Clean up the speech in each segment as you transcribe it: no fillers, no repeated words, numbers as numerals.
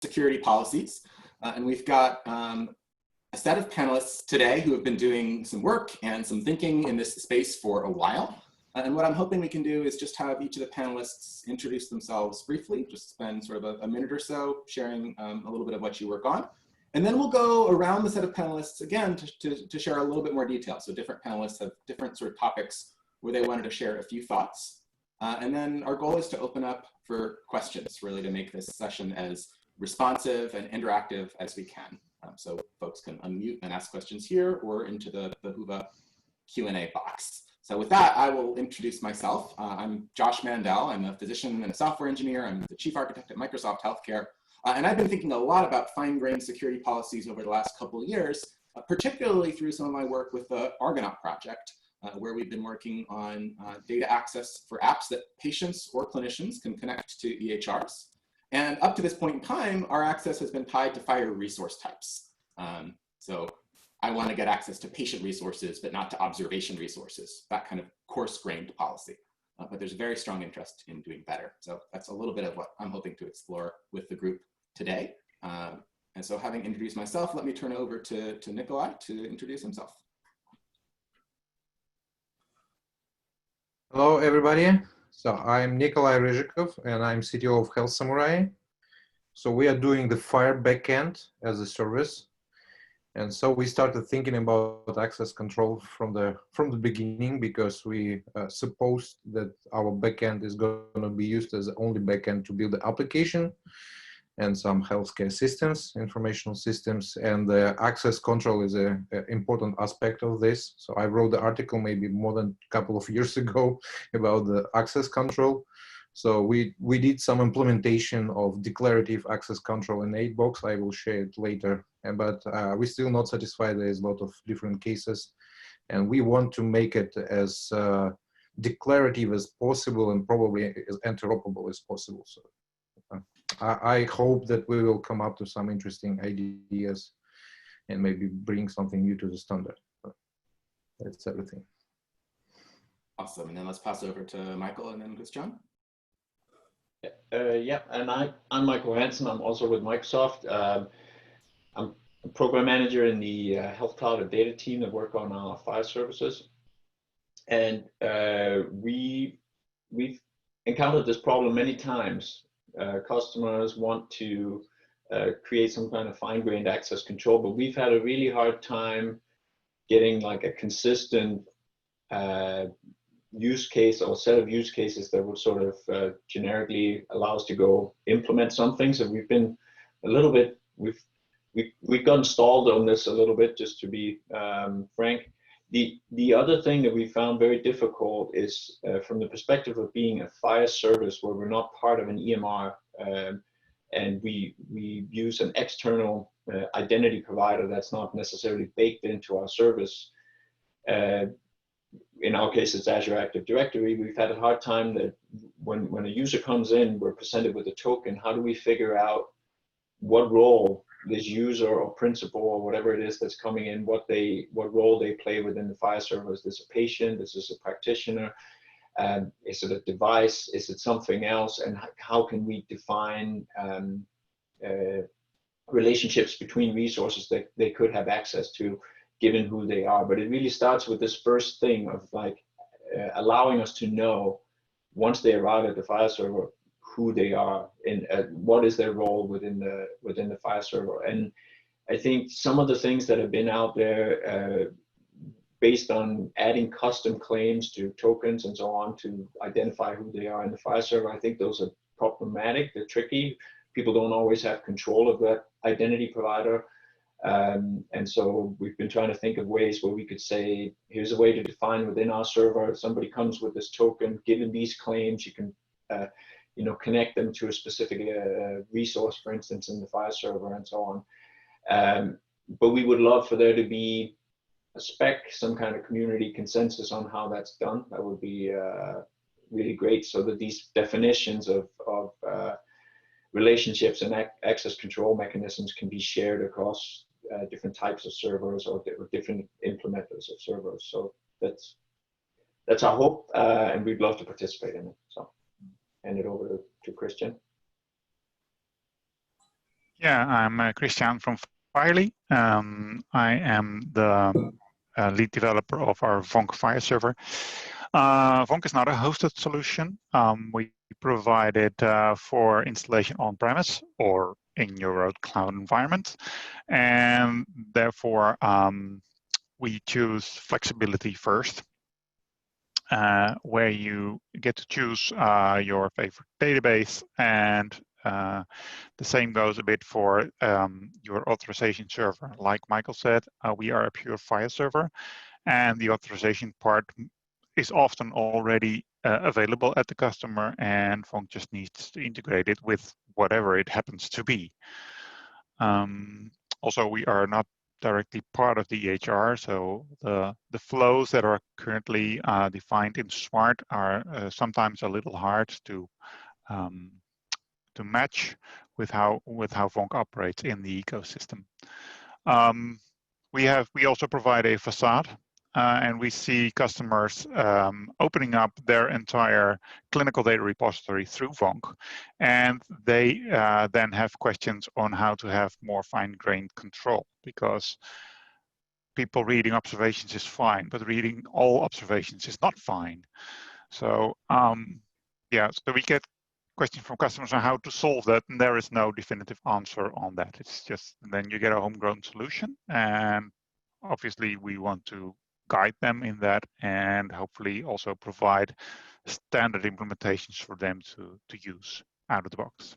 security policies. And we've got a set of panelists today who have been doing some work and some thinking in this space for a while. And what I'm hoping we can do is just have each of the panelists introduce themselves briefly, just spend sort of a minute or so sharing a little bit of what you work on. And then we'll go around the set of panelists again to share a little bit more detail. So different panelists have different sort of topics where they wanted to share a few thoughts. And then our goal is to open up for questions, really to make this session as responsive and interactive as we can. So folks can unmute and ask questions here or into the Whova Q&A box. So with that, I will introduce myself. I'm Josh Mandel. I'm a physician and a software engineer. I'm the chief architect at Microsoft Healthcare. And I've been thinking a lot about fine-grained security policies over the last couple of years, particularly through some of my work with the Argonaut project, where we've been working on data access for apps that patients or clinicians can connect to EHRs. And up to this point in time, our access has been tied to FHIR resource types. So I want to get access to patient resources, but not to observation resources, that kind of coarse-grained policy. But there's a very strong interest in doing better. So that's a little bit of what I'm hoping to explore with the group today. And so having introduced myself, let me turn it over to Nikolai to introduce himself. Hello, everybody. So I'm Nikolai Ryzhikov, and I'm CTO of Health Samurai. So we are doing the FHIR backend as a service. And so we started thinking about access control from the beginning, because we supposed that our backend is going to be used as the only backend to build the application and some healthcare systems, informational systems, and the access control is an important aspect of this. So I wrote the article maybe more than a couple of years ago about the access control. So we did some implementation of declarative access control in 8box. I will share it later, but we're still not satisfied. There's a lot of different cases, and we want to make it as declarative as possible and probably as interoperable as possible. So I hope that we will come up to some interesting ideas and maybe bring something new to the standard. That's everything. Awesome. And then let's pass over to Michael, and then who's John? Yeah, and I'm Michael Hanson. I'm also with Microsoft. I'm a program manager in the Health Cloud and Data team that work on our FHIR services. And we've encountered this problem many times. Customers want to create some kind of fine-grained access control, but we've had a really hard time getting like a consistent use case or set of use cases that would sort of generically allow us to go implement something. So we've been a little bit, we've gotten stalled on this a little bit, just to be frank. The other thing that we found very difficult is from the perspective of being a FHIR service where we're not part of an EMR, and we use an external identity provider that's not necessarily baked into our service. In our case, it's Azure Active Directory. We've had a hard time that when a user comes in, we're presented with a token. How do we figure out what role this user or principal or whatever it is that's coming in, what role they play within the FHIR server? Is this a patient? Is this a practitioner? Is it a device? Is it something else? And how can we define relationships between resources that they could have access to, given who they are? But it really starts with this first thing of like allowing us to know, once they arrive at the FHIR server, who they are and what is their role within the FHIR server. And I think some of the things that have been out there based on adding custom claims to tokens and so on to identify who they are in the FHIR server, I think those are problematic, they're tricky. People don't always have control of that identity provider. And so we've been trying to think of ways where we could say, here's a way to define within our server, somebody comes with this token, given these claims, you can connect them to a specific resource, for instance, in the FHIR server and so on. But we would love for there to be a spec, some kind of community consensus on how that's done. That would be really great, so that these definitions of relationships and access control mechanisms can be shared across different types of servers or different implementers of servers. So that's our hope, and we'd love to participate in it. So hand it over to Christian. Yeah, I'm Christian from FHIR. I am the lead developer of our Vonk FHIR server. Vonk is not a hosted solution. We provide it for installation on-premise or in your own cloud environment. And therefore, we choose flexibility first, where you get to choose your favorite database, and the same goes a bit for your authorization server. Like Michael said, we are a pure FHIR server, and the authorization part is often already available at the customer, and Vonk just needs to integrate it with whatever it happens to be. Also, we are not directly part of the EHR, so the flows that are currently defined in SMART are sometimes a little hard to match with how Vonk operates in the ecosystem. We also provide a facade, and we see customers opening up their entire clinical data repository through Vonk, and they then have questions on how to have more fine-grained control, because people reading observations is fine, but reading all observations is not fine. So yeah, so we get questions from customers on how to solve that, and there is no definitive answer on that. It's just then you get a homegrown solution, and obviously we want to guide them in that, and hopefully also provide standard implementations for them to use out of the box.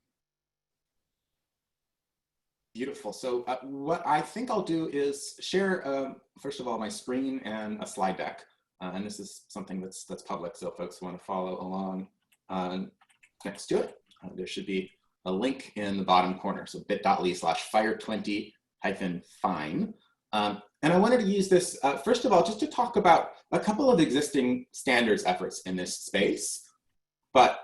Beautiful. So what I think I'll do is share, first of all, my screen and a slide deck. And this is something that's public, so folks who want to follow along next to it, there should be a link in the bottom corner. So bit.ly/FHIR20-fine. And I wanted to use this, first of all, just to talk about a couple of existing standards efforts in this space. But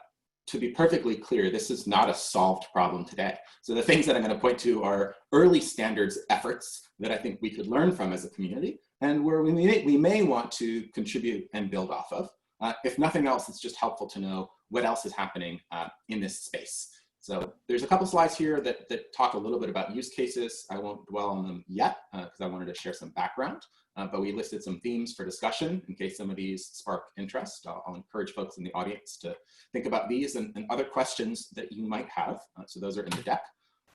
to be perfectly clear, this is not a solved problem today. So the things that I'm going to point to are early standards efforts that I think we could learn from as a community, and where we may want to contribute and build off of. If nothing else, it's just helpful to know what else is happening in this space. So there's a couple slides here that talk a little bit about use cases. I won't dwell on them yet because I wanted to share some background, but we listed some themes for discussion in case some of these spark interest. I'll encourage folks in the audience to think about these and other questions that you might have. So those are in the deck.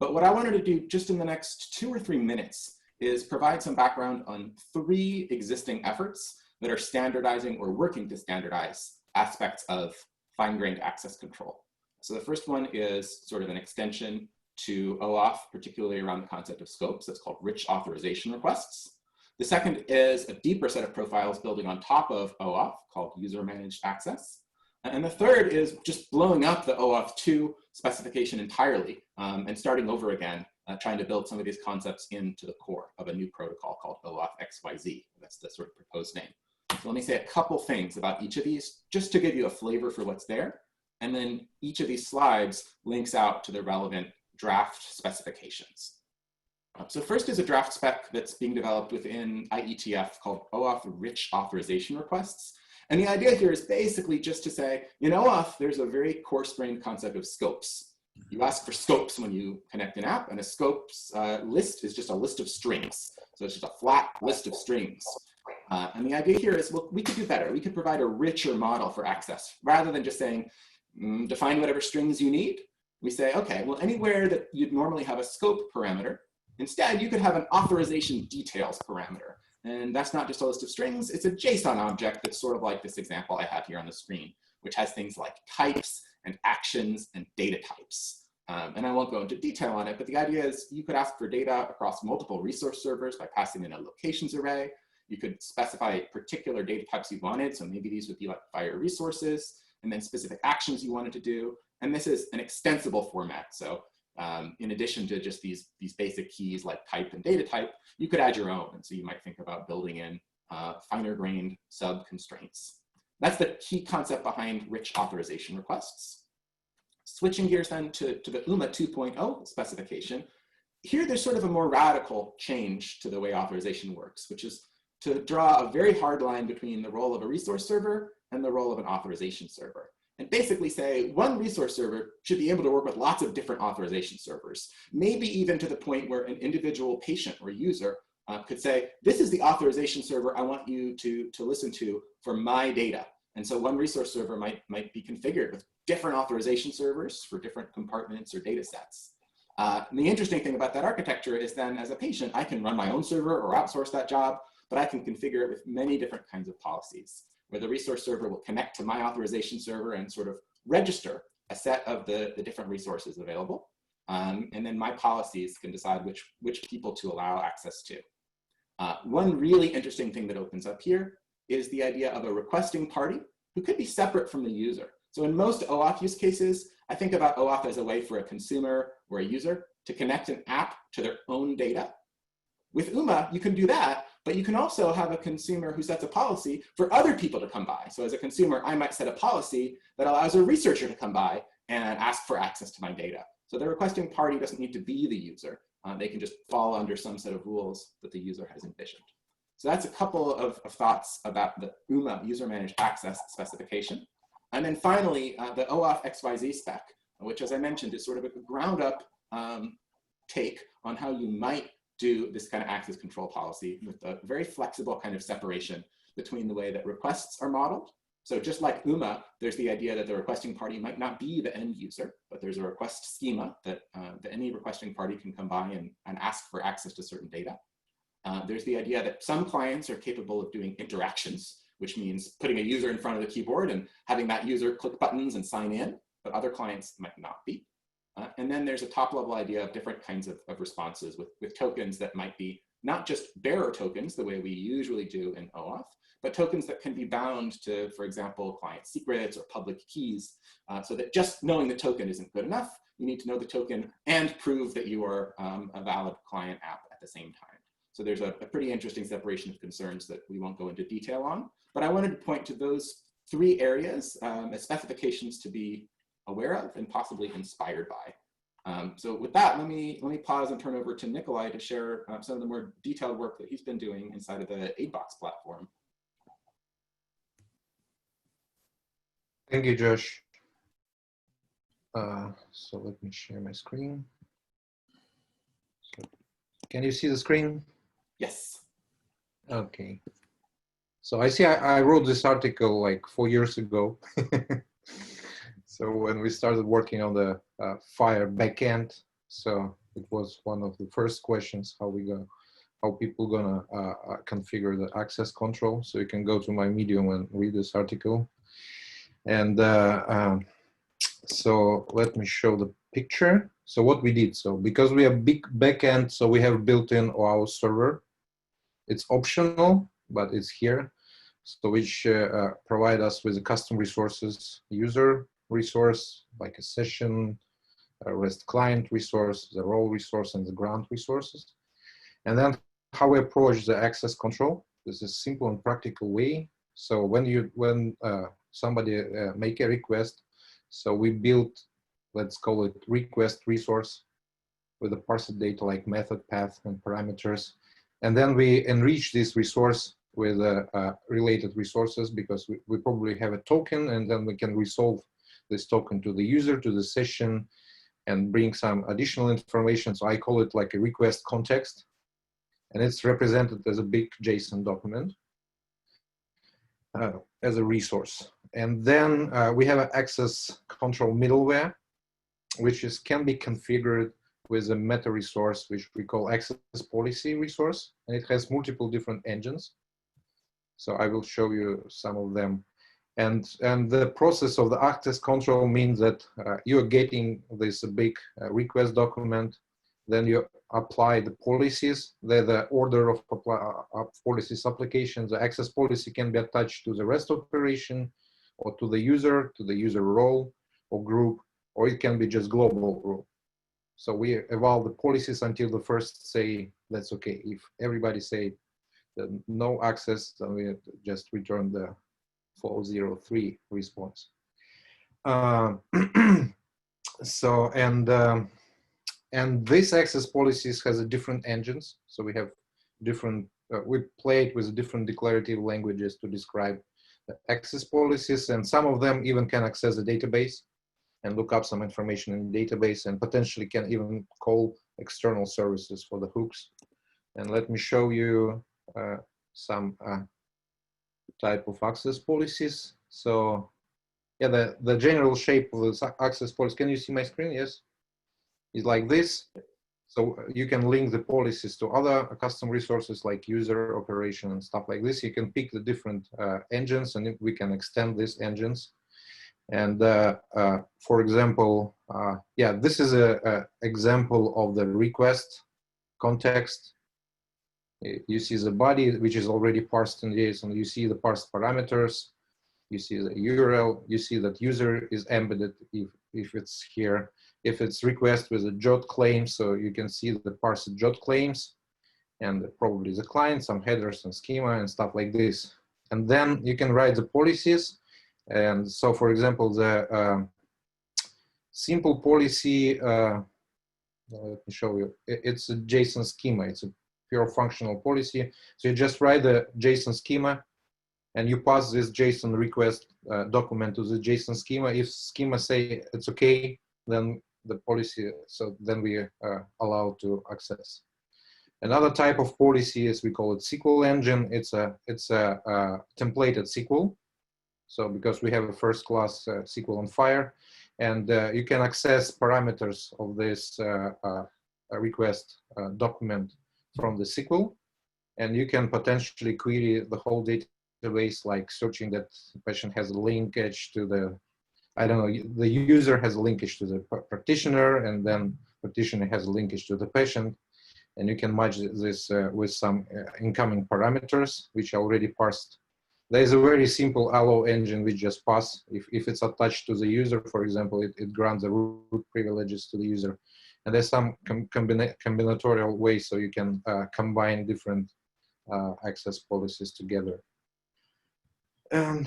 But what I wanted to do just in the next 2 or 3 minutes is provide some background on 3 existing efforts that are standardizing or working to standardize aspects of fine-grained access control. So the first one is sort of an extension to OAuth, particularly around the concept of scopes. That's called rich authorization requests. The second is a deeper set of profiles building on top of OAuth called user-managed access. And the third is just blowing up the OAuth2 specification entirely and starting over again, trying to build some of these concepts into the core of a new protocol called OAuth XYZ. That's the sort of proposed name. So let me say a couple things about each of these, just to give you a flavor for what's there. And then each of these slides links out to the relevant draft specifications. So first is a draft spec that's being developed within IETF called OAuth Rich Authorization Requests. And the idea here is basically just to say, in OAuth, there's a very coarse-grained concept of scopes. You ask for scopes when you connect an app, and a scopes list is just a list of strings. So it's just a flat list of strings. And the idea here is, well, we could do better. We could provide a richer model for access. Rather than just saying, define whatever strings you need, we say, okay, well, anywhere that you'd normally have a scope parameter, instead, you could have an authorization details parameter. And that's not just a list of strings, it's a JSON object that's sort of like this example I have here on the screen, which has things like types and actions and data types. And I won't go into detail on it, but the idea is you could ask for data across multiple resource servers by passing in a locations array. You could specify particular data types you wanted. So maybe these would be like FHIR resources, and then specific actions you wanted to do. And this is an extensible format. So in addition to just these basic keys like type and data type, you could add your own. And so you might think about building in finer grained sub constraints. That's the key concept behind rich authorization requests. Switching gears then to the UMA 2.0 specification. Here there's sort of a more radical change to the way authorization works, which is to draw a very hard line between the role of a resource server and the role of an authorization server. and basically say one resource server should be able to work with lots of different authorization servers, maybe even to the point where an individual patient or user could say, this is the authorization server I want you to listen to for my data. And so one resource server might be configured with different authorization servers for different compartments or data sets. And the interesting thing about that architecture is then as a patient, I can run my own server or outsource that job, but I can configure it with many different kinds of policies, where the resource server will connect to my authorization server and sort of register a set of the different resources available. And then my policies can decide which people to allow access to. One really interesting thing that opens up here is the idea of a requesting party who could be separate from the user. So in most OAuth use cases, I think about OAuth as a way for a consumer or a user to connect an app to their own data. With UMA, you can do that, but you can also have a consumer who sets a policy for other people to come by. So as a consumer, I might set a policy that allows a researcher to come by and ask for access to my data. So the requesting party doesn't need to be the user. They can just fall under some set of rules that the user has envisioned. So that's a couple of thoughts about the UMA user managed access specification. And then finally, the OAuth XYZ spec, which as I mentioned is sort of a ground up take on how you might do this kind of access control policy with a very flexible kind of separation between the way that requests are modeled. So just like UMA, there's the idea that the requesting party might not be the end user, but there's a request schema that any requesting party can come by and ask for access to certain data. There's the idea that some clients are capable of doing interactions, which means putting a user in front of the keyboard and having that user click buttons and sign in, but other clients might not be. And then there's a top level idea of different kinds of responses with tokens that might be not just bearer tokens the way we usually do in OAuth, but tokens that can be bound to, for example, client secrets or public keys, so that just knowing the token isn't good enough. You need to know the token and prove that you are a valid client app at the same time. So there's a pretty interesting separation of concerns that we won't go into detail on, but I wanted to point to those three areas as specifications to be aware of and possibly inspired by. So with that, let me pause and turn over to Nikolai to share some of the more detailed work that he's been doing inside of the AidBox platform. Thank you, Josh. So let me share my screen. So, can you see the screen? Yes. Okay. So I see I wrote this article like 4 years ago. So when we started working on the FHIR backend, so it was one of the first questions, how people gonna configure the access control. So you can go to my Medium and read this article. And so let me show the picture. So what we did, so because we have big backend, so we have built-in OAuth server. It's optional, but it's here. So which provide us with the custom resources, user resource, like a session, a REST client resource, the role resource, and the grant resources. And then how we approach the access control. This is a simple and practical way. So when somebody make a request, so we built, let's call it request resource with the parsed data like method, path, and parameters. And then we enrich this resource with related resources because we probably have a token, and then we can resolve this token to the user, to the session, and bring some additional information. So I call it like a request context, and it's represented as a big JSON document as a resource. And then we have an access control middleware, which can be configured with a meta resource, which we call access policy resource, and it has multiple different engines. So I will show you some of them. And the process of the access control means that you're getting this big request document, then you apply the policies, the order of policies applications. The access policy can be attached to the REST operation or to the user role or group, or it can be just global rule. So we evolve the policies until the first say that's okay. If everybody say that no access, then we just return the 403 response. So and this access policies has a different engines. So we have different, we play it with different declarative languages to describe access policies, and some of them even can access the database and look up some information in the database, and potentially can even call external services for the hooks. And let me show you some type of access policies. So yeah, the general shape of the access policy, can you see my screen? Yes, it's like this. So you can link the policies to other custom resources like user, operation, and stuff like this. You can pick the different engines, and we can extend these engines. And for example, yeah, this is a example of the request context. You see the body, which is already parsed in JSON. You see the parsed parameters. You see the URL. You see that user is embedded if it's here. If it's request with a JOT claim, so you can see the parsed JOT claims, and probably the client, some headers and schema and stuff like this. And then you can write the policies. And so, for example, the simple policy, let me show you. It's a JSON schema. It's a pure functional policy. So you just write the JSON schema, and you pass this JSON request document to the JSON schema. If schema say it's okay, then the policy, so then we are allowed to access. Another type of policy is, we call it SQL engine. It's a templated SQL. So because we have a first class SQL on FHIR, and you can access parameters of this request document from the SQL, and you can potentially query the whole database, like searching that the patient has a linkage to the, I don't know, the user has a linkage to the practitioner, and then practitioner has a linkage to the patient, and you can match this with some incoming parameters which are already parsed. There is a very simple allow engine which just pass. If it's attached to the user, for example, it grants the root privileges to the user. And there's some combinatorial ways, so you can combine different access policies together. And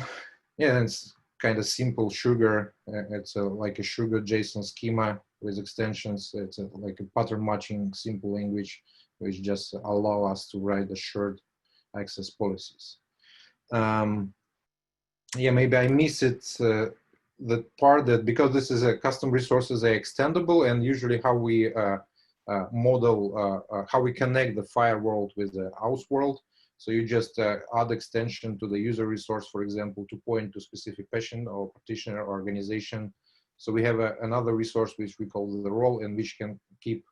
yeah, it's kind of simple sugar. It's like a sugar JSON schema with extensions. It's like a pattern matching simple language, which just allow us to write assured access policies. Yeah, maybe I missed it, the part that, because this is a custom resources, they're extendable, and usually how we model, how we connect the FHIR world with the OAuth world. So you just add extension to the user resource, for example, to point to specific patient or practitioner or organization. So we have another resource which we call the role, and which can keep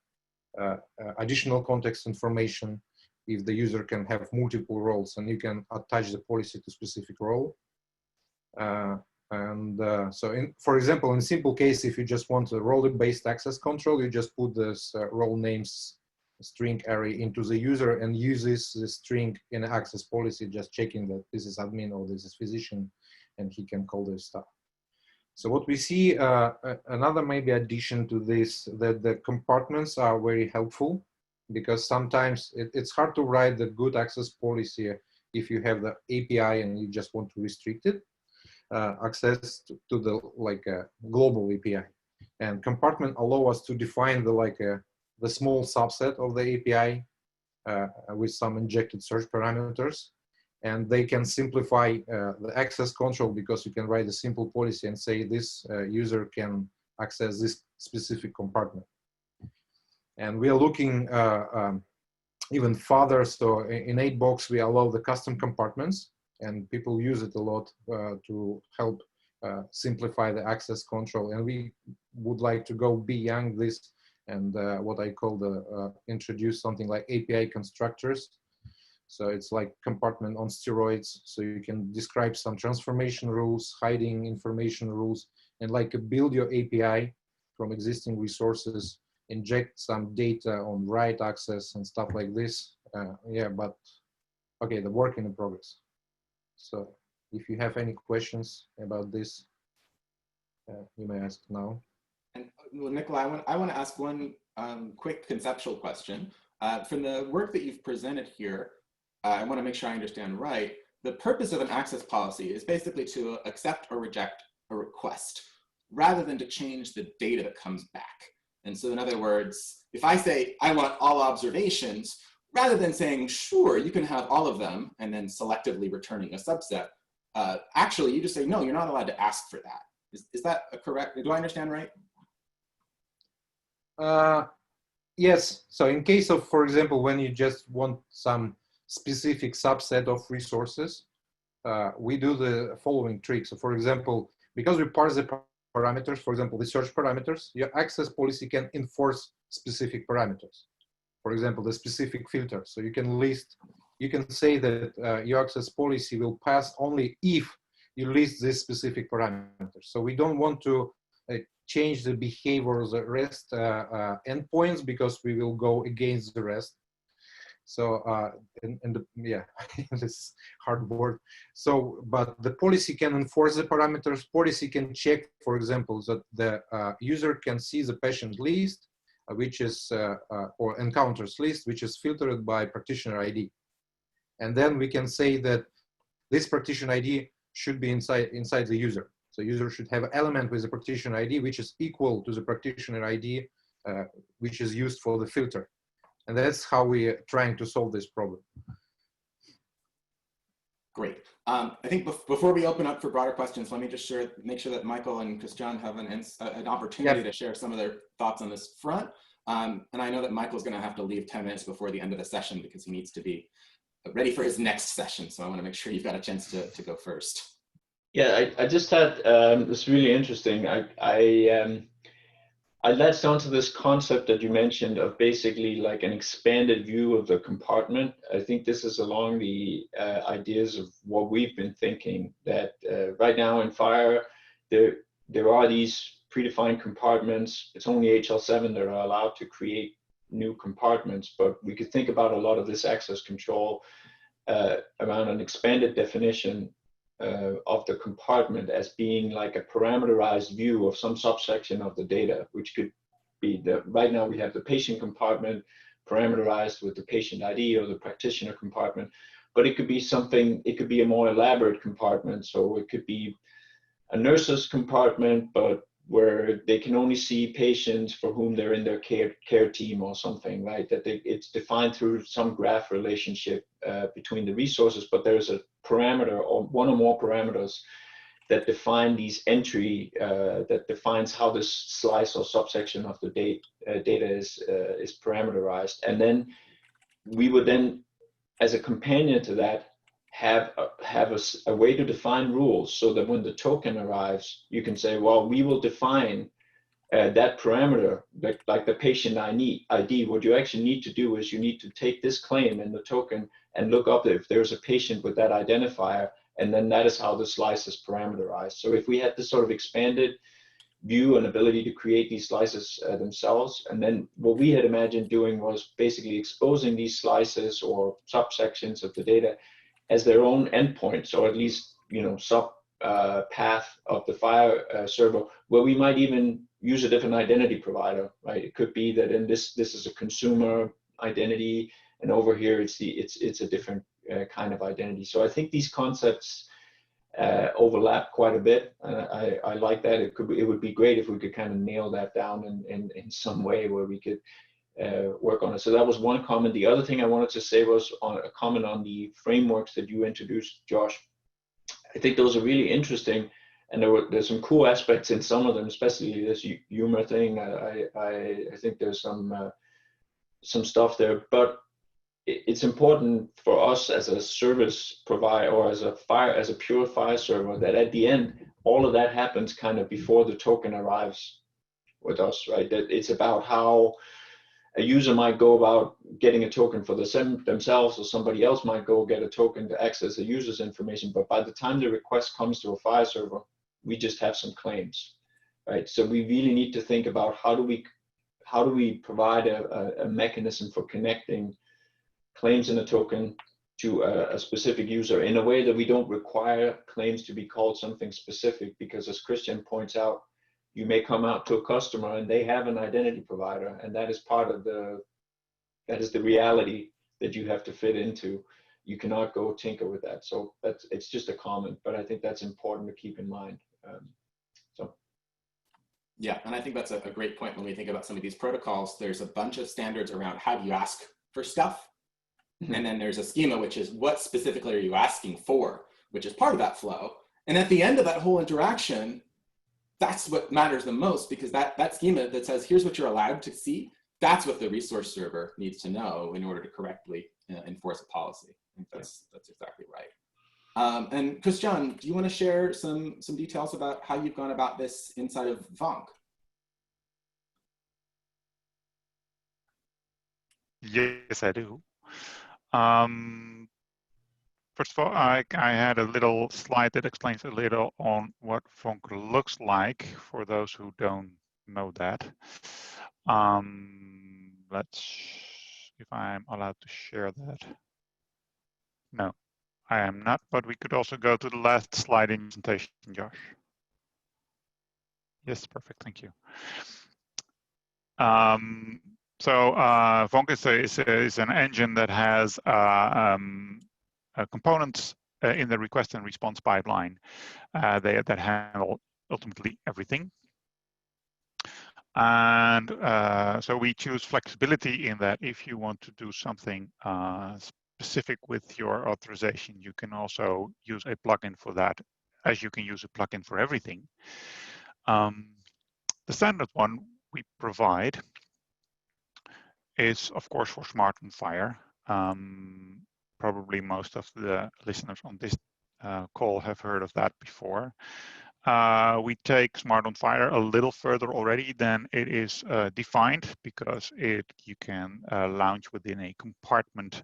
additional context information if the user can have multiple roles, and you can attach the policy to specific role. So for example, in simple case, if you just want a role-based access control, you just put this role names string array into the user and uses the string in access policy, just checking that this is admin or this is physician, and he can call this stuff. So what we see, another maybe addition to this, that the compartments are very helpful, because sometimes it's hard to write the good access policy if you have the API and you just want to restrict it, access to the global API. And compartment allow us to define the small subset of the API with some injected search parameters. And they can simplify the access control, because you can write a simple policy and say this user can access this specific compartment. And we are looking even further. So in 8box, we allow the custom compartments, and people use it a lot to help simplify the access control. And we would like to go beyond this, and what I call the introduce something like API constructors. So it's like compartment on steroids. So you can describe some transformation rules, hiding information rules, and build your API from existing resources, inject some data on write access and stuff like this. Yeah, but okay, the work in progress. So if you have any questions about this, you may ask now. And well, Nikolai, I want to ask one quick conceptual question. From the work that you've presented here, I want to make sure I understand right. The purpose of an access policy is basically to accept or reject a request, rather than to change the data that comes back. And so in other words, if I say I want all observations, rather than saying, sure, you can have all of them, and then selectively returning a subset, actually you just say, no, you're not allowed to ask for that. Is that correct? Do I understand right? Yes. So in case of, for example, when you just want some specific subset of resources, we do the following trick. So for example, because we parse the parameters, for example, the search parameters, your access policy can enforce specific parameters. For example, the specific filter. So you can list, you can say that your access policy will pass only if you list this specific parameter. So we don't want to change the behavior of the REST endpoints because we will go against the REST. So, yeah, this is hard word. So, but the policy can enforce the parameters. Policy can check, for example, that the user can see the patient list, which is, or encounters list, which is filtered by practitioner ID. And then we can say that this practitioner ID should be inside the user. So user should have an element with the practitioner ID, which is equal to the practitioner ID, which is used for the filter. And that's how we're trying to solve this problem. Great. I think before we open up for broader questions, let me just make sure that Michael and Christian have an opportunity to share some of their thoughts on this front. And I know that Michael's going to have to leave 10 minutes before the end of the session because he needs to be ready for his next session. So I want to make sure you've got a chance to go first. Yeah, I just had, it's really interesting. I latched onto this concept that you mentioned of basically like an expanded view of the compartment. I think this is along the ideas of what we've been thinking, that right now in FHIR, there are these predefined compartments. It's only HL7 that are allowed to create new compartments, but we could think about a lot of this access control around an expanded definition of the compartment as being like a parameterized view of some subsection of the data, which could be right now we have the patient compartment parameterized with the patient ID or the practitioner compartment, but it could be something, it could be a more elaborate compartment. So it could be a nurse's compartment, but where they can only see patients for whom they're in their care team or something, right? That it's defined through some graph relationship between the resources, but there's a parameter or one or more parameters that define these entry, that defines how this slice or subsection of the data is parameterized. And then we would then, as a companion to that, have a way to define rules so that when the token arrives, you can say, well, we will define that parameter, like the patient ID. What you actually need to do is you need to take this claim in the token and look up if there's a patient with that identifier, and then that is how the slice is parameterized. So if we had this sort of expanded view and ability to create these slices themselves, and then what we had imagined doing was basically exposing these slices or subsections of the data as their own endpoints, or at least, you know, sub path of the FHIR server, where we might even use a different identity provider, right? It could be that in this is a consumer identity, and over here it's a different kind of identity. So I think these concepts overlap quite a bit. I like that. It would be great if we could kind of nail that down in some way where we could work on it. So that was one comment. The other thing I wanted to say was a comment on the frameworks that you introduced, Josh. I think those are really interesting, and there's some cool aspects in some of them, especially this humor thing. I think there's some stuff there, but it's important for us as a service provider or as a pure FHIR server that at the end all of that happens kind of before the token arrives with us, right? That it's about how a user might go about getting a token for themselves, or somebody else might go get a token to access a user's information. But by the time the request comes to a FHIR server, we just have some claims, right? So we really need to think about how do we provide a mechanism for connecting claims in a token to a specific user in a way that we don't require claims to be called something specific, because as Christian points out, you may come out to a customer and they have an identity provider, and that is part of that is the reality that you have to fit into. You cannot go tinker with that. So it's just a comment, but I think that's important to keep in mind. Yeah, and I think that's a great point when we think about some of these protocols. There's a bunch of standards around how do you ask for stuff, and then there's a schema, which is what specifically are you asking for? which is part of that flow. And at the end of that whole interaction, that's what matters the most, because that schema that says, here's what you're allowed to see, that's what the resource server needs to know in order to correctly enforce a policy. I think that's exactly right. And Christian, do you want to share some details about how you've gone about this inside of Vonk? Yes, I do. First of all, I had a little slide that explains a little on what Vonk looks like for those who don't know that. Let's, if I'm allowed to share that. No, I am not, but we could also go to the last slide in presentation, Josh. Yes, perfect, thank you. So Vonk is an engine that has components in the request and response pipeline that handle ultimately everything. And so we choose flexibility in that if you want to do something specific with your authorization, you can also use a plugin for that, as you can use a plugin for everything. The standard one we provide is, of course, for Smart on FHIR. Probably most of the listeners on this call have heard of that before. We take Smart on FHIR a little further already than it is defined, because you can launch within a compartment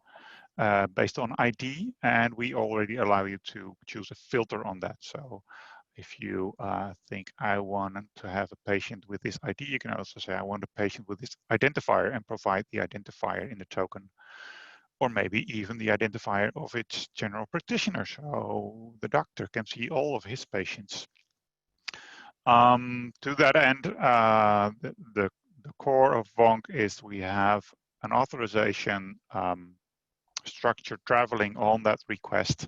based on ID, and we already allow you to choose a filter on that. So if you think I want to have a patient with this ID, you can also say I want a patient with this identifier and provide the identifier in the token, or maybe even the identifier of its general practitioner, so the doctor can see all of his patients. To that end, the core of Vonk is we have an authorization structure traveling on that request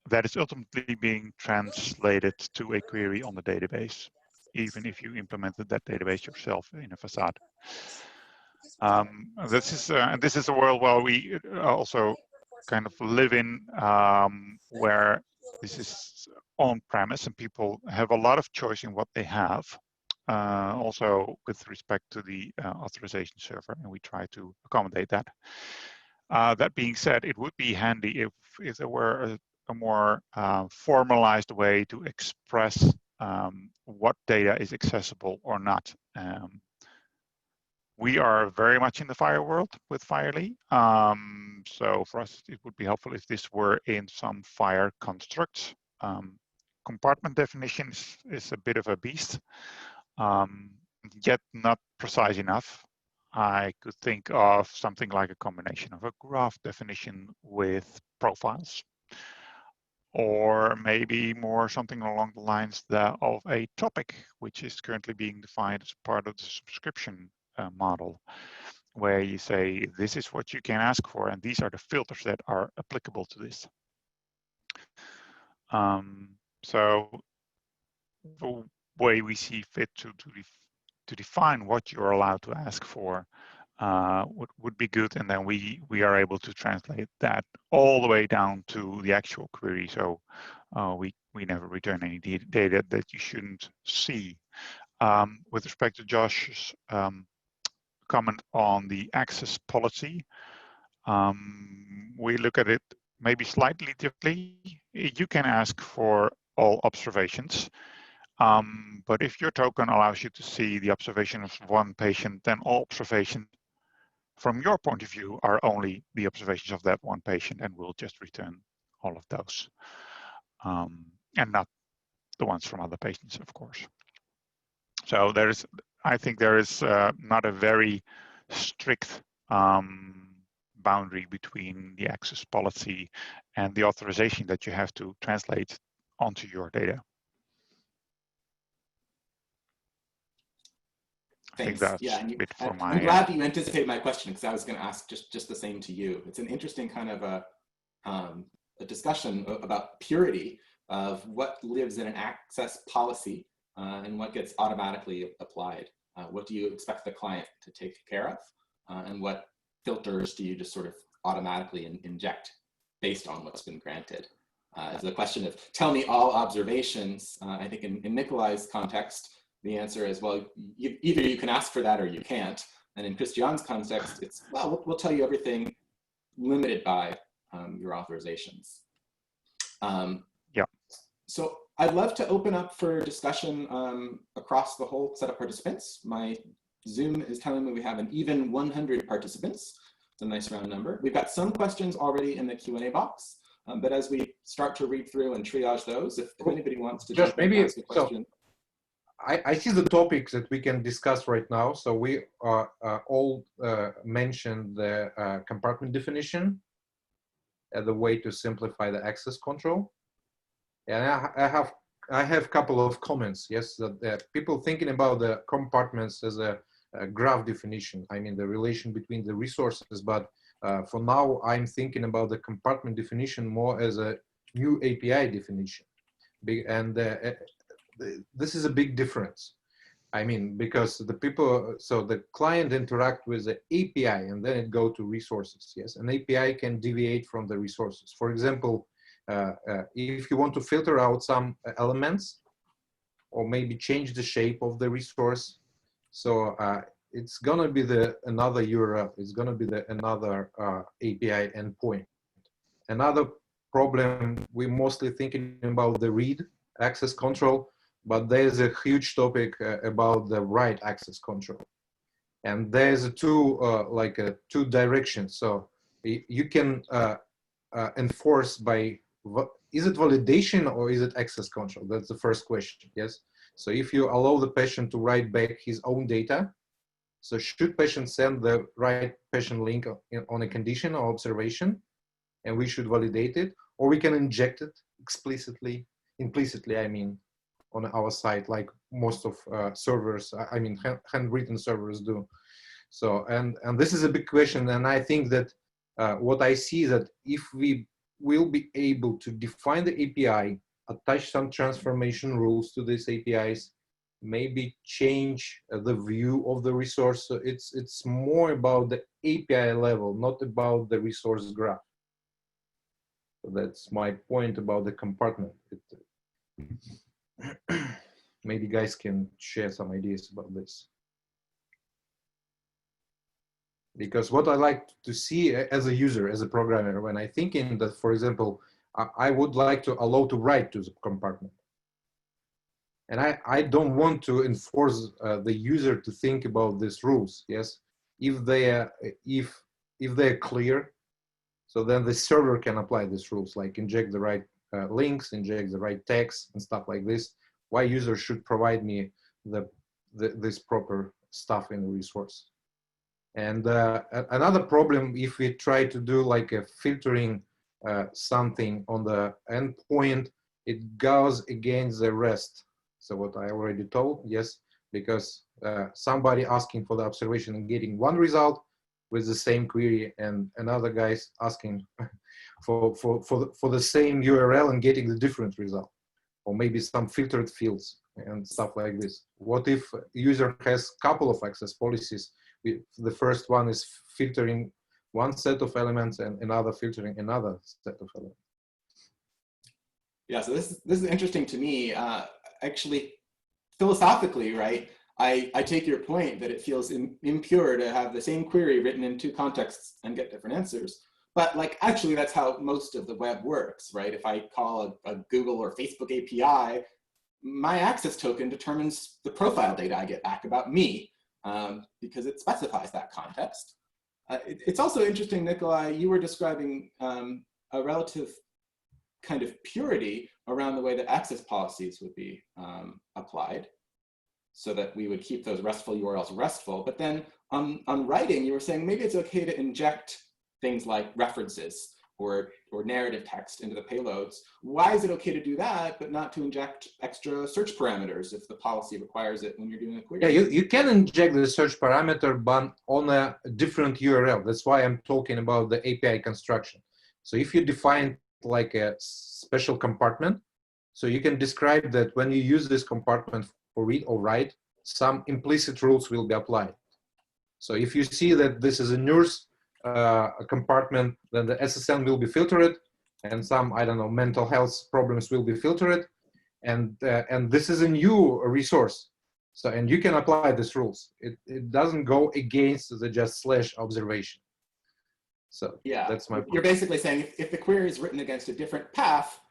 that is ultimately being translated to a query on the database, even if you implemented that database yourself in a facade. This is a world where we also kind of live in, where this is on-premise and people have a lot of choice in what they have, also with respect to the authorization server, and we try to accommodate that. That being said, it would be handy if there were a more formalized way to express what data is accessible or not. We are very much in the FHIR world with FHIRly. So for us, it would be helpful if this were in some FHIR constructs. Compartment definition is a bit of a beast, yet not precise enough. I could think of something like a combination of a graph definition with profiles, or maybe more something along the lines of a topic, which is currently being defined as part of the subscription model, where you say, this is what you can ask for, and these are the filters that are applicable to this. So the way we see fit to define what you're allowed to ask for would be good, and then we are able to translate that all the way down to the actual query. So we never return any data that you shouldn't see. With respect to Josh's comment on the access policy, we look at it maybe slightly differently. You can ask for all observations, but if your token allows you to see the observation of one patient, then all observations from your point of view are only the observations of that one patient, and we'll just return all of those, and not the ones from other patients, of course. So I think there is not a very strict boundary between the access policy and the authorization that you have to translate onto your data. Thanks. I think yeah, that's a bit for my. I'm glad that you anticipated my question, because I was going to ask just the same to you. It's an interesting kind of a discussion about purity of what lives in an access policy and what gets automatically applied. What do you expect the client to take care of? And what filters do you just sort of automatically inject based on what's been granted? It's a question of tell me all observations. I think in Nikolai's context, the answer is, well, either you can ask for that or you can't. And in Christian's context, it's, well, we'll tell you everything limited by your authorizations. Yeah. So I'd love to open up for discussion across the whole set of participants. My Zoom is telling me we have an even 100 participants. It's a nice round number. We've got some questions already in the Q&A box, but as we start to read through and triage those, if anybody wants to just maybe ask a question. So I see the topics that we can discuss right now. So we all mentioned the compartment definition as a way to simplify the access control. And I have a couple of comments. Yes, that people thinking about the compartments as a graph definition. I mean the relation between the resources. But for now, I'm thinking about the compartment definition more as a new API definition. And this is a big difference. I mean, because the people, so the client interact with the API and then it go to resources. Yes, an API can deviate from the resources. For example, if you want to filter out some elements or maybe change the shape of the resource, so it's gonna be another URL. It's gonna be another API endpoint. Another problem, we're mostly thinking about the read access control, but there's a huge topic about the write access control. And there's two directions. So you can enforce by, is it validation or is it access control? That's the first question, yes? So if you allow the patient to write back his own data, so should patient send the right patient link on a condition or observation, and we should validate it, or we can inject it implicitly, I mean, on our site, like most of servers, I mean, handwritten servers do. So, and this is a big question, and I think that what I see that if we will be able to define the API, attach some transformation rules to these APIs, maybe change the view of the resource. So it's more about the API level, not about the resource graph. So that's my point about the compartment. Maybe guys can share some ideas about this. Because what I like to see as a user, as a programmer, when I think in that, for example, I would like to allow to write to the compartment. And I don't want to enforce the user to think about these rules. Yes, if they're clear, so then the server can apply these rules, like inject the right links, inject the right text and stuff like this. Why user should provide me this proper stuff in the resource. And another problem, if we try to do like a filtering something on the endpoint, it goes against the rest. So what I already told, yes, because somebody asking for the observation and getting one result with the same query, and another guy's asking for the same URL and getting the different result, or maybe some filtered fields and stuff like this. What if user has a couple of access policies? The first one is filtering one set of elements and another filtering another set of elements. Yeah, so this is interesting to me. Actually, philosophically, right? I take your point that it feels impure to have the same query written in two contexts and get different answers. But like, actually, that's how most of the web works, right? If I call a Google or Facebook API, my access token determines the profile data I get back about me, because it specifies that context. It's also interesting, Nikolai, you were describing a relative kind of purity around the way that access policies would be applied, so that we would keep those RESTful URLs RESTful. But then on writing, you were saying maybe it's okay to inject things like references or narrative text into the payloads. Why is it okay to do that, but not to inject extra search parameters if the policy requires it when you're doing a query? Yeah, you can inject the search parameter, but on a different URL. That's why I'm talking about the API construction. So if you define like a special compartment, so you can describe that when you use this compartment for read or write, some implicit rules will be applied. So if you see that this is a nurse compartment, then the SSN will be filtered and some, I don't know, mental health problems will be filtered, and this is a new resource. So, and you can apply these rules. It doesn't go against the just / observation. So yeah, that's my point. You're basically saying if the query is written against a different path,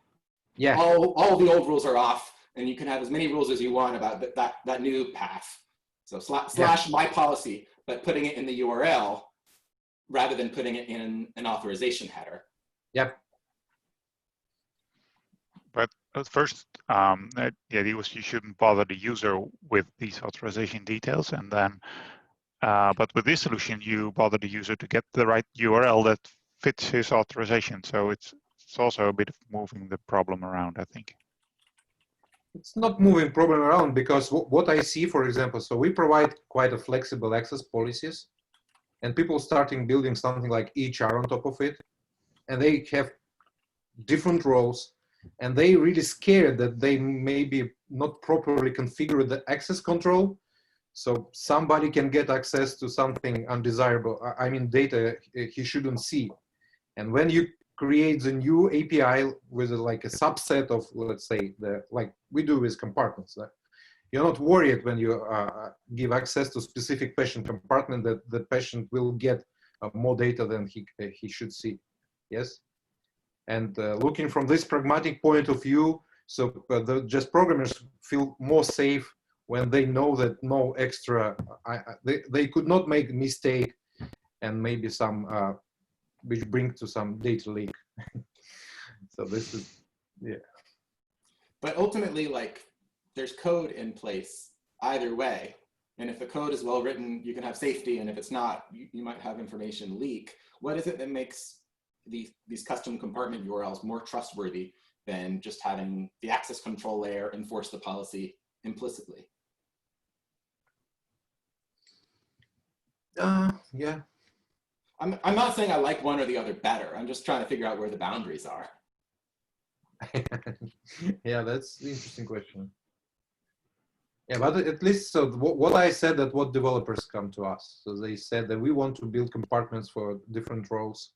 yeah, all the old rules are off, and you can have as many rules as you want about that new path. So slash my policy, but putting it in the URL rather than putting it in an authorization header. Yep. But first, the idea was you shouldn't bother the user with these authorization details, and then, but with this solution, you bother the user to get the right URL that fits his authorization. So it's also a bit of moving the problem around, I think. It's not moving problem around, because what I see, for example, so we provide quite a flexible access policies, and people starting building something like EHR on top of it, and they have different roles, and they really scared that they maybe not properly configure the access control, so somebody can get access to something undesirable, I mean data he shouldn't see. And when you create a new API with like a subset of, let's say, like we do with compartments, you're not worried when you give access to specific patient compartment that the patient will get more data than he should see. Yes. And looking from this pragmatic point of view, so just programmers feel more safe when they know that no extra, they could not make a mistake and maybe some, which bring to some data leak. So this is, yeah. But ultimately, like, there's code in place either way. And if the code is well written, you can have safety. And if it's not, you might have information leak. What is it that makes these custom compartment URLs more trustworthy than just having the access control layer enforce the policy implicitly? Yeah. I'm not saying I like one or the other better. I'm just trying to figure out where the boundaries are. Yeah, that's an interesting question. Yeah, but at least, so what I said, that what developers come to us. So they said that we want to build compartments for different roles.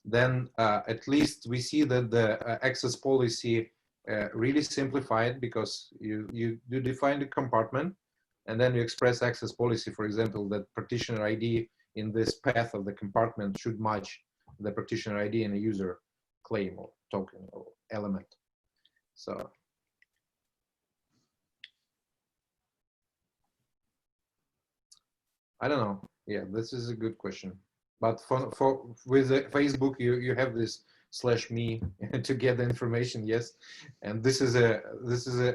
Then at least we see that the access policy really simplified, because you define the compartment, and then you express access policy, for example, that practitioner ID in this path of the compartment should match the practitioner ID in a user claim or token or element. So I don't know. Yeah, this is a good question. But for with Facebook, you have this /me to get the information. Yes, and this is a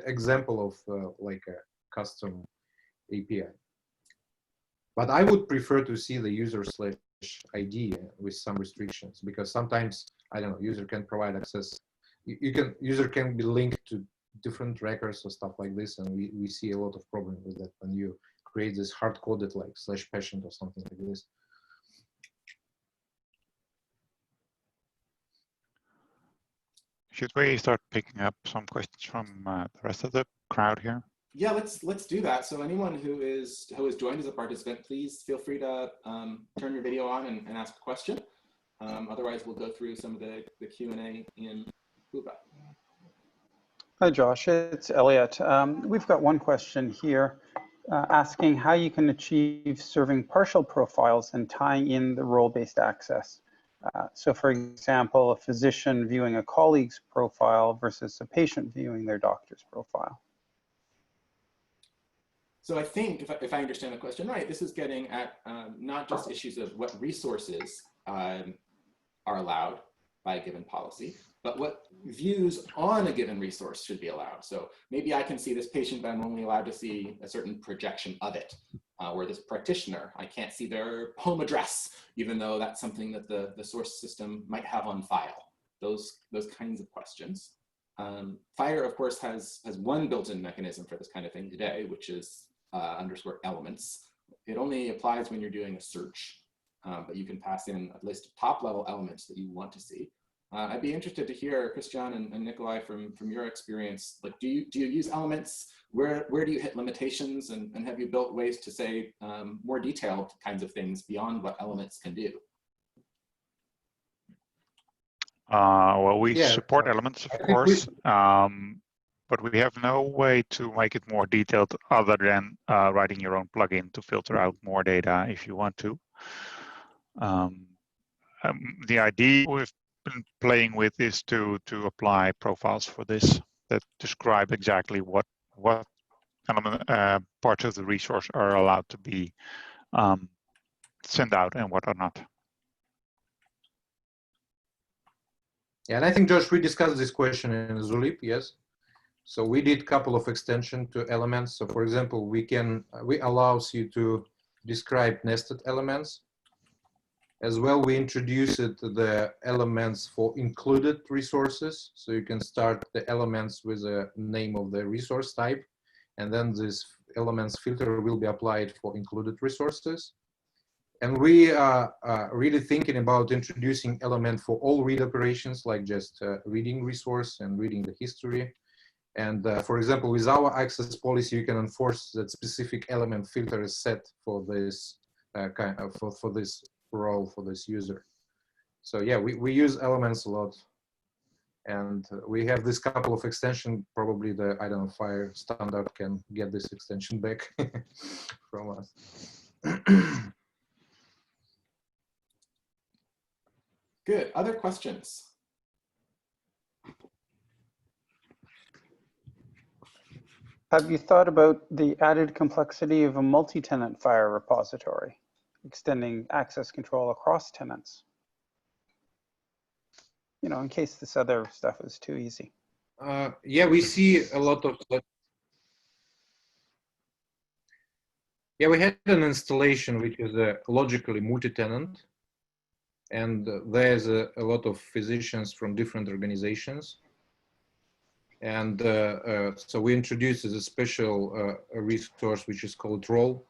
example of like a custom API. But I would prefer to see the user /ID with some restrictions, because sometimes, I don't know, user can provide access. User can be linked to different records or stuff like this, and we see a lot of problems with that when you create this hard-coded like /patient or something like this. Should we start picking up some questions from the rest of the crowd here? Yeah, let's do that. So anyone who is joined as a participant, please feel free to turn your video on and ask a question. Otherwise, we'll go through some of the Q&A in Kuba. Hi, Josh. It's Elliot. We've got one question here asking how you can achieve serving partial profiles and tying in the role-based access. So for example, a physician viewing a colleague's profile versus a patient viewing their doctor's profile. So I think, if I understand the question right, this is getting at not just issues of what resources are allowed by a given policy, but what views on a given resource should be allowed. So maybe I can see this patient, but I'm only allowed to see a certain projection of it. Or this practitioner, I can't see their home address, even though that's something that the source system might have on file. Those kinds of questions. FHIR, of course, has one built-in mechanism for this kind of thing today, which is _elements. It only applies when you're doing a search, but you can pass in a list of top-level elements that you want to see. I'd be interested to hear, Christian and Nikolai, from your experience. Like, do you use elements? Where do you hit limitations? And have you built ways to say more detailed kinds of things beyond what elements can do? Well, we Yeah, support elements, of I think course, but we have no way to make it more detailed other than writing your own plugin to filter out more data if you want to. The idea we've been playing with is to apply profiles for this that describe exactly what element parts of the resource are allowed to be sent out and what are not. Yeah, and I think, Josh, we discussed this question in Zulip, yes. So we did a couple of extensions to elements. So for example, we allows you to describe nested elements. As well, we introduced the elements for included resources. So you can start the elements with a name of the resource type, and then this elements filter will be applied for included resources. And we are really thinking about introducing element for all read operations, like just reading resource and reading the history. And for example, with our access policy, you can enforce that specific element filter is set for this for this role for this user. So yeah, we use elements a lot, and we have this couple of extension. Probably the FHIR standard can get this extension back from us. Good. Other questions? Have you thought about the added complexity of a multi-tenant FHIR repository, extending access control across tenants? You know, in case this other stuff is too easy. Yeah, we see a lot of. Yeah, we had an installation which is logically multi-tenant, and there's a lot of physicians from different organizations. And so we introduced a special resource which is called role.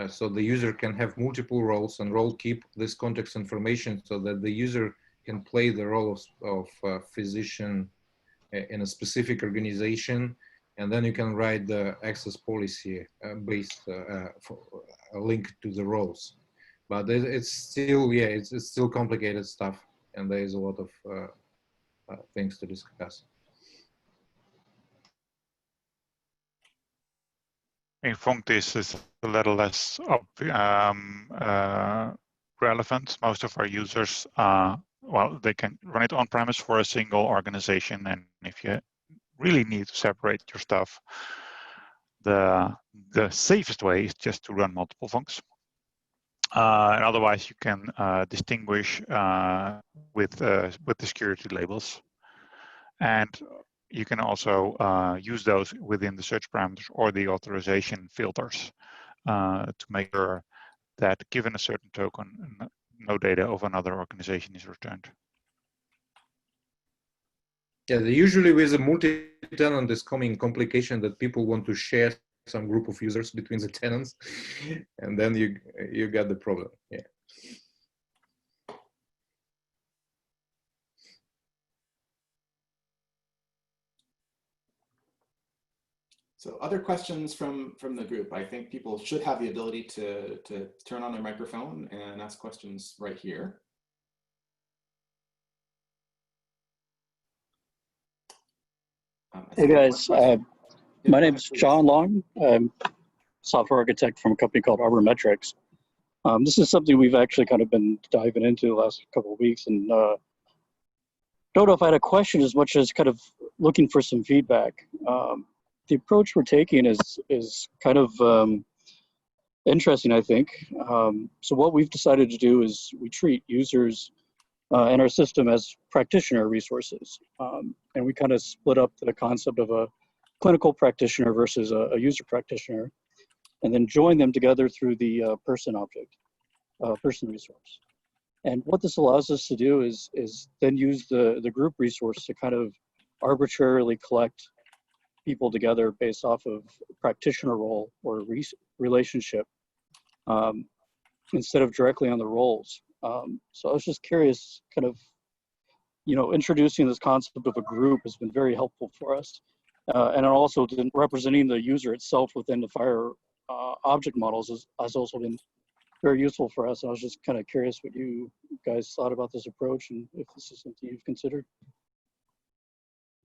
So the user can have multiple roles, and role keep this context information so that the user can play the role of physician in a specific organization. And then you can write the access policy based link to the roles. But it's still, yeah, it's still complicated stuff, and there is a lot of things to discuss. In Fonk, this is a little less relevant. Most of our users, well, they can run it on-premise for a single organization, and if you really need to separate your stuff, the safest way is just to run multiple funks. And otherwise, you can distinguish with the security labels, and you can also use those within the search parameters or the authorization filters to make sure that given a certain token, no data of another organization is returned. Yeah, usually with a multi-tenant is coming complication that people want to share some group of users between the tenants, and then you got the problem. Yeah. So other questions from the group. I think people should have the ability to turn on their microphone and ask questions right here. Hey guys, my name is John Long. I'm a software architect from a company called Arbor Metrics. This is something we've actually kind of been diving into the last couple of weeks, and don't know if I had a question as much as kind of looking for some feedback. The approach we're taking is kind of interesting, I think. So what we've decided to do is we treat users in our system as practitioner resources. And we kind of split up the concept of a clinical practitioner versus a user practitioner, and then join them together through the person object, person resource. And what this allows us to do is then use the group resource to kind of arbitrarily collect people together based off of practitioner role or relationship instead of directly on the roles. So I was just curious, kind of, you know, introducing this concept of a group has been very helpful for us. And also representing the user itself within the FHIR object models has also been very useful for us. I was just kind of curious what you guys thought about this approach and if this is something you've considered.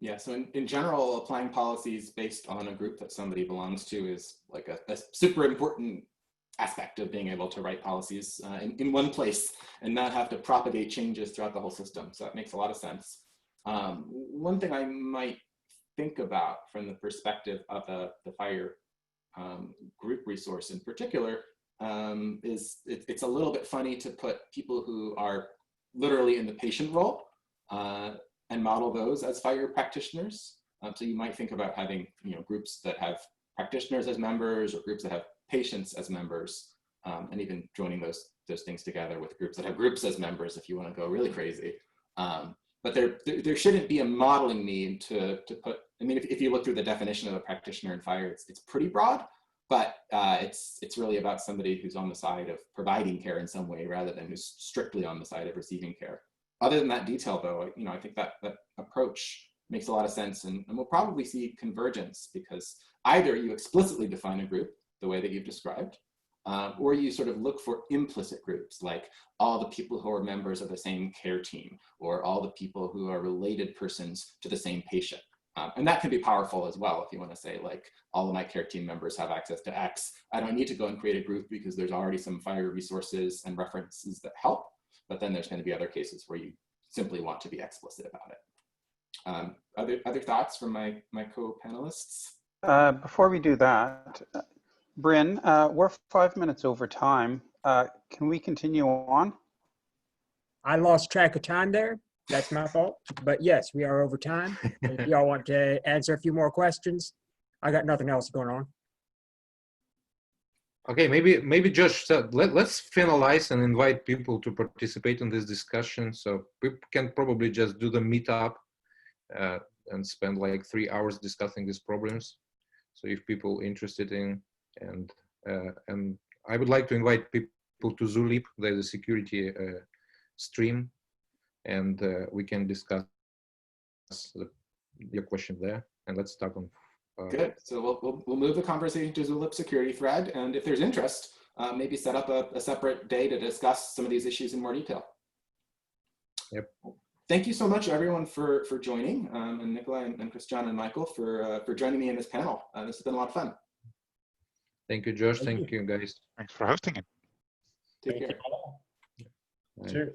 Yeah, so in general, applying policies based on a group that somebody belongs to is like a super important aspect of being able to write policies in one place and not have to propagate changes throughout the whole system. So that makes a lot of sense. One thing I might think about from the perspective of the FHIR group resource in particular is it's a little bit funny to put people who are literally in the patient role and model those as FHIR practitioners. So you might think about having groups that have practitioners as members or groups that have patients as members, and even joining those things together with groups that have groups as members if you want to go really crazy. But there shouldn't be a modeling need to put, I mean, if you look through the definition of a practitioner in FHIR, it's pretty broad, but it's really about somebody who's on the side of providing care in some way rather than who's strictly on the side of receiving care. Other than that detail though, I think that approach makes a lot of sense, and we'll probably see convergence because either you explicitly define a group the way that you've described, or you sort of look for implicit groups like all the people who are members of the same care team or all the people who are related persons to the same patient. And that can be powerful as well if you want to say like all of my care team members have access to X. I don't need to go and create a group because there's already some FHIR resources and references that help, but then there's going to be other cases where you simply want to be explicit about it. Other thoughts from my co-panelists? Before we do that, Bryn, we're 5 minutes over time. Can we continue on? I lost track of time there. That's my fault. But yes, we are over time. If y'all want to answer a few more questions, I got nothing else going on. Okay, maybe Josh, let's finalize and invite people to participate in this discussion. So we can probably just do the meetup and spend like 3 hours discussing these problems. So if people interested in, and I would like to invite people to Zulip, there's a security stream, and we can discuss your question there. And let's start on. Good. So we'll move the conversation to Zulip security thread, and if there's interest, maybe set up a separate day to discuss some of these issues in more detail. Yep. Thank you so much, everyone, for joining, and Nikolai and Christian and Michael for joining me in this panel. This has been a lot of fun. Thank you, Josh. Thank you, guys. Thanks for hosting it. Take care. Sure.